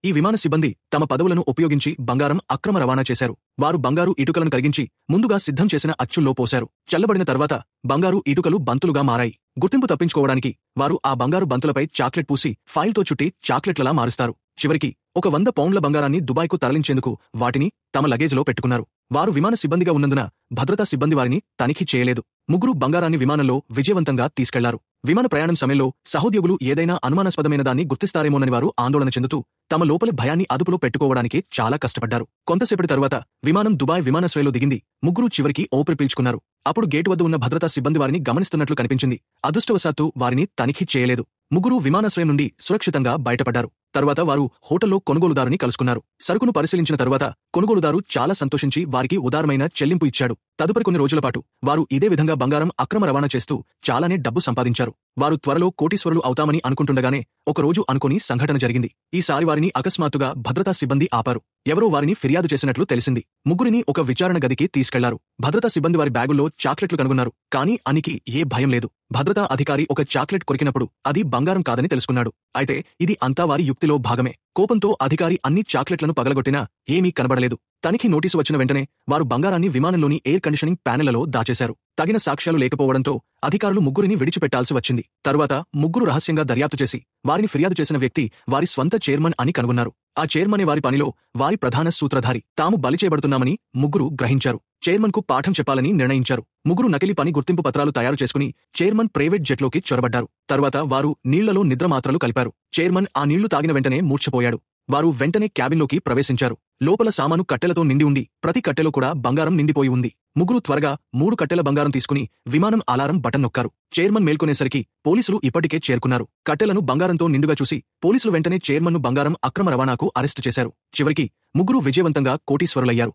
ఈ విమాన సిబ్బంది తమ పదవులను ఉపయోగించి బంగారం అక్రమ రవాణా చేశారు. వారు బంగారు ఇటుకలను కరిగించి ముందుగా సిద్ధం చేసిన అచ్చుల్లో పోశారు. చల్లబడిన తర్వాత బంగారు ఇటుకలు బంతులుగా మారాయి. గుర్తింపు తప్పించుకోవడానికి వారు ఆ బంగారు బంతులపై చాక్లెట్ పూసి ఫైల్తో చుట్టి చాక్లెట్లలా మారుస్తారు. చివరికి ఒక 100 పౌండ్ల బంగారాన్ని దుబాయ్కు తరలించేందుకు వాటిని తమ లగేజ్లో పెట్టుకున్నారు. వారు విమాన సిబ్బందిగా ఉన్నందున భద్రతా సిబ్బంది వారిని తనిఖీ చేయలేదు. ముగ్గురు బంగారాన్ని విమానంలో విజయవంతంగా తీసుకెళ్లారు. విమాన ప్రయాణం సమయంలో సహోద్యోగులు ఏదైనా అనుమానాస్పదమైన దాన్ని గుర్తిస్తారేమోనని వారు ఆందోళన చెందుతూ తమ లోపలి భయాన్ని అదుపులో పెట్టుకోవడానికి చాలా కష్టపడ్డారు. కొంతసేపటి తర్వాత విమానం దుబాయ్ విమానాశ్రయంలో దిగింది. ముగ్గురు చివరికి ఊపిరి పీల్చుకున్నారు. అప్పుడు గేటు వద్ద ఉన్న భద్రతా సిబ్బంది వారిని గమనిస్తున్నట్లు కనిపించింది. అదృష్టవశాత్తు వారిని తనిఖీ చేయలేదు. ముగ్గురు విమానాశ్రయం నుండి సురక్షితంగా బయటపడ్డారు. తరువాత వారు హోటల్లో కొనుగోలుదారుని కలుసుకున్నారు. సరుకును పరిశీలించిన తరువాత కొనుగోలుదారు చాలా సంతోషించి వారికి ఉదారమైన చెల్లింపు ఇచ్చాడు. తదుపరి కొన్ని రోజుల పాటు వారు ఇదే విధంగా బంగారం అక్రమ రవాణా చేస్తూ చాలానే డబ్బు సంపాదించారు. వారు త్వరలో కోటీశ్వరులు అవుతామని అనుకుంటుండగానే ఒకరోజు అనుకోని సంఘటన జరిగింది. ఈసారి వారిని అకస్మాత్తుగా భద్రతా సిబ్బంది ఆపారు. ఎవరో వారిని ఫిర్యాదు చేసినట్లు తెలిసింది. ముగ్గురిని ఒక విచారణ గదికి తీసుకెళ్లారు. భద్రతా సిబ్బంది వారి బ్యాగుల్లో చాక్లెట్లు కనుగొన్నారు. కానీ అనికి ఏ భయం లేదు. భద్రతా అధికారి ఒక చాక్లెట్ కొరికినప్పుడు అది బంగారం కాదని తెలుసుకున్నాడు. అయితే ఇది అంతా వారి యుక్తిలో భాగమే. కోపంతో అధికారి అన్ని చాక్లెట్లను పగలగొట్టినా ఏమీ కనబడలేదు. తనిఖీ నోటీసు వచ్చిన వెంటనే వారు బంగారాన్ని విమానంలోని ఎయిర్ కండిషనింగ్ ప్యానెళ్లలో దాచేశారు. తగిన సాక్ష్యాలు లేకపోవడంతో అధికారులు ముగ్గురిని విడిచిపెట్టాల్సి వచ్చింది. తరువాత ముగ్గురు రహస్యంగా దర్యాప్తు చేసి వారిని ఫిర్యాదు చేసిన వ్యక్తి వారి స్వంత చైర్మన్ అని కనుగొన్నారు. ఆ చైర్మనే వారి పనిలో వారి ప్రధాన సూత్రధారి. తాము బలి చేయబడుతున్నామని ముగ్గురు గ్రహించారు. చైర్మన్ కు పాఠం చెప్పాలని నిర్ణయించారు. ముగ్గురు నకిలీ పని గుర్తింపు పత్రాలు తయారు చేసుకుని చైర్మన్ ప్రైవేట్ జెట్లోకి చొరబడ్డారు. తరువాత వారు నీళ్లలో నిద్రమాత్రలు కలిపారు. చైర్మన్ ఆ నీళ్లు తాగిన వెంటనే మూర్ఛపోయాడు. వారు వెంటనే క్యాబిన్లోకి ప్రవేశించారు. లోపల సామాను కట్టెలతో నిండి ఉండి ప్రతి కట్టెలో కూడా బంగారం నిండిపోయి ఉంది. ముగ్గురు త్వరగా 3 కట్టెల బంగారం తీసుకుని విమానం అలారం బటన్ నొక్కారు. చైర్మన్ మేల్కొనేసరికి పోలీసులు ఇప్పటికే చేరుకున్నారు. కట్టెలను బంగారంతో నిండుగా చూసి పోలీసులు వెంటనే చైర్మన్ను బంగారం అక్రమ రవాణాకు అరెస్టు చేశారు. చివరికి ముగ్గురు విజయవంతంగా కోటీశ్వరులయ్యారు.